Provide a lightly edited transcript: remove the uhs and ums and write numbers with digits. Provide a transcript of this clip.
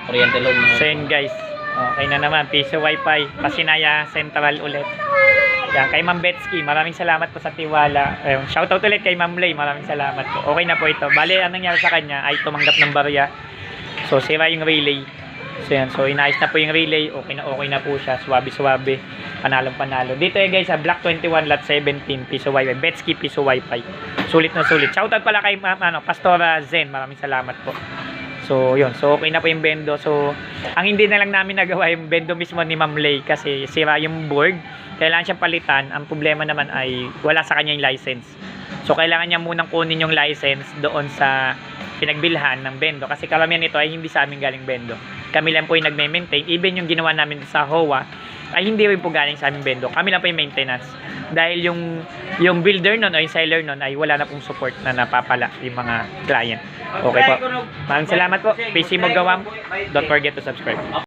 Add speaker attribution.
Speaker 1: kuryente load.
Speaker 2: So yun guys, okay na naman, piso wifi, Pasinaya Central ulit. Yan, kay Ma'am Betsky, maraming salamat po sa tiwala. Shoutout ulit kay Ma'am Lay, maraming salamat po. Okay na po ito. Bale, anong nangyari sa kanya ay tumanggap ng barya. So, sira yung relay. So, yan. So, inayos na po yung relay. Okay na po siya. Suwabe-suwabe. Panalong-panalo. Dito guys, sa Block 21, Lot 17, piso wifi. Betsky, piso wifi. Sulit na sulit. Shoutout pala kay Pastora Zen. Maraming salamat po. So, yun. So, okay na po yung vendo. So, ang hindi na lang namin nagawa yung vendo mismo ni Ma'am Lay kasi sira yung board. Kailangan siyang palitan. Ang problema naman ay wala sa kanya yung license. So, kailangan niya munang kunin yung license doon sa pinagbilhan ng vendo. Kasi karamihan nito ay hindi sa amin galing vendo. Kami lang po yung nagme-maintain. Even yung ginawa namin sa HOA ay hindi rin po galing sa aming vendo. Kami lang po yung maintenance. Dahil yung builder nun o yung seller nun ay wala na pong support na napapala yung mga client. Okay po. Maraming salamat po. PC Mogawam. Don't forget to subscribe.